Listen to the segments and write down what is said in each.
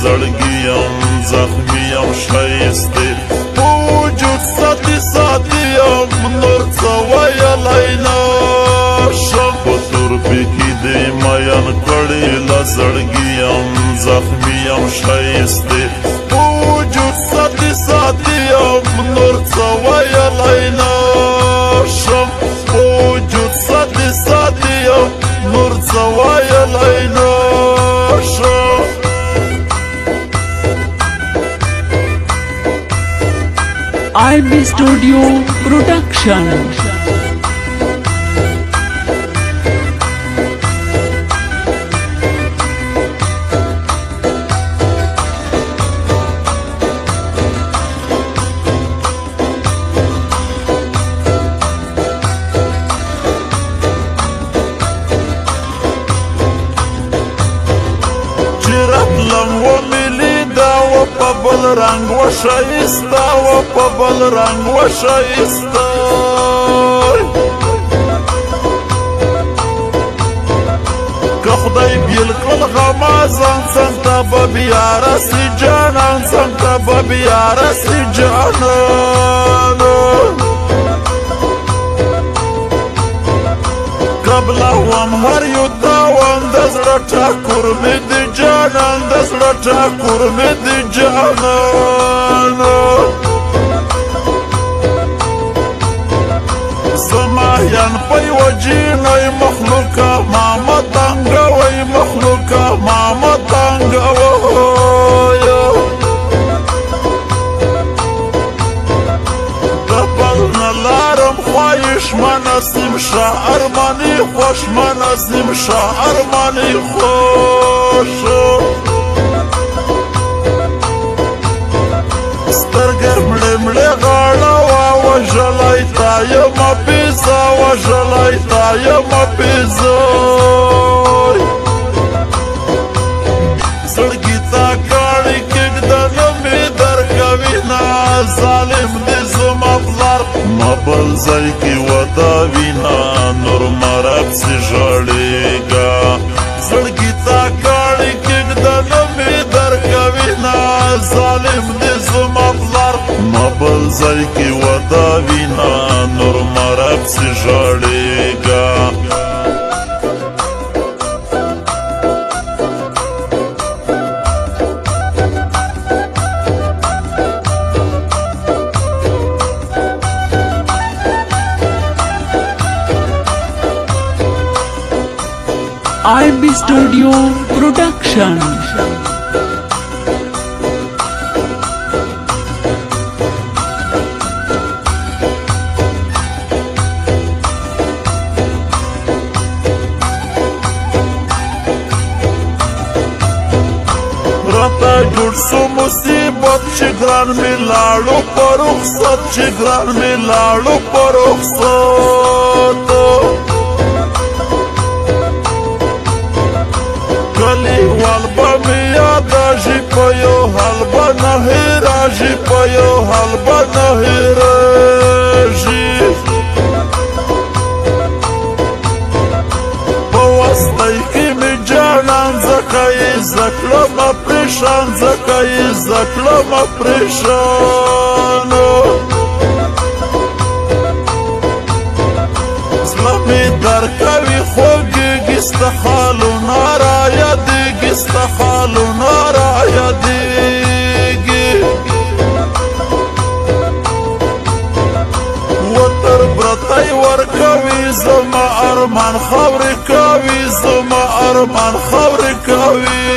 زړګیم زخمیم ښایستې په وجود ساتي ساتي یم نور څه ویلی نشم په تورپې کې دې میین کړې له زړګیم زخمیم ښایستې په وجود ساتي ساتي یم نور څه ویلی نشم په وجود ساتي ساتي یم نور څه ویلی نشم IB Studio Production. بل رنگ و شایسته و په بل رنگ و شایسته که خدای بیل کړل غما ځان څنګ ته به بیا رسي جانان څنګ ته به بیا رسي جانانو قبله وم هر یو تاوان د زړه ټاکور مې د جانان د زړه ټاکور مې د جانانو زما یان په یوه جینۍ مخلوقه ما مه تنګوئ مخلوقه ما مه تنګوئ د بل نه لارم خواهش ما نصیب شه ارماني خوش ما نصیب شه ارماني خوش سترګې مړې مړې غاړه وژلی تا یمه پیزه وژلی تا یمه پیزه زړګي تا کاڼي کېږده نه مې درکوي نه ظالم دې زما پلار ما بل ځای کې وداوینه نور مرب سي ژړېږه زړګي تا کاڼي کېږده نه مې درکوي نه ظالم دې زما پلار ما بل ځای کې وداوینه نور مرب سي ژړېږه IB Studio Production. راته جوړ سو مصیبت چې ګران مې لاړو په رخصت چې ګران مې لاړو په رخصت کلیوال به مې یادېږي په یو حال به نه هېرېږي په یو حال به نه هېرېږي په وستی کې مې جانان ځکه یې زده کړمه پرېشان ځکه یې زده کړمه پرېشانو زړه مې درکوي خوږېږي ستا حالونه رایادېږي ستا حالونه رایادېږي وتر برتی ورکوي زما ارمان خاورې کوي زما ارمان خاورې کوي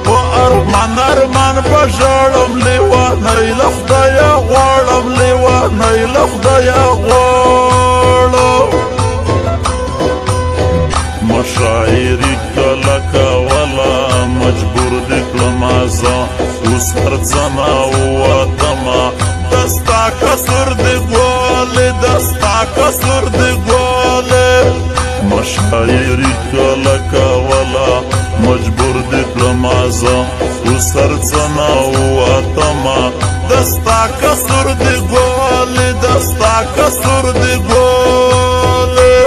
په ارمان ارمان به ژاړم لیوانۍ له خدایه غواړم لیوانۍ له خدایه غواړم مشاعرې کله کوله مجبور دې کړمه زه اوس هر څه نه ووتمه د ستا کسور دې ګولې د ستا کسور دې ګولې مشاعرې کله کوله مجبور دې کړمه زه اوس هر څه نه ووتمه د ستا کسور دې ګولې د ستا کسور دې ګولې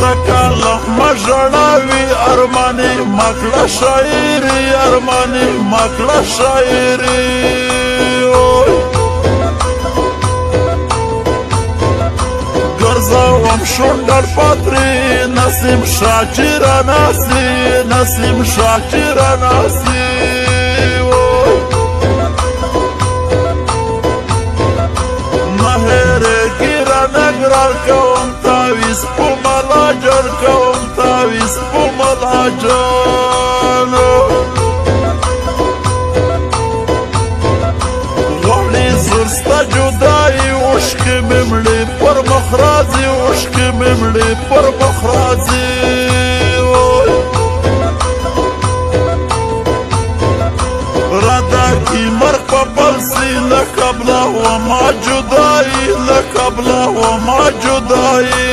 تکاله مژړاوي ارماني مکړه شاعري ارماني مکړه شاعري ګرځوم شونډر پاتري نسیم شاچره ناسي نسیم شاچره ناسي نګرار کوم تاویز په ملاجر کوم تاویز په ملاجر غوړې زرسته جدایي اوښکې مې مړې پر مخ راځي اوښکې مې مړې پر مخ راځي رداکي مرګ په بل سي له قبله وما جدایي له قبله وما جدایي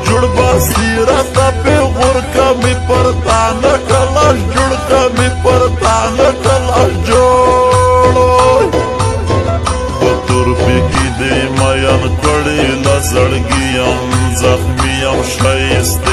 جوړ باسي راته پیغور کمې پر تا نه کلاش جوړ کمې پر تا نه کلاش جوړ په تورپې کې دې مین کړې له زړګي یم زخمي یم ښایسته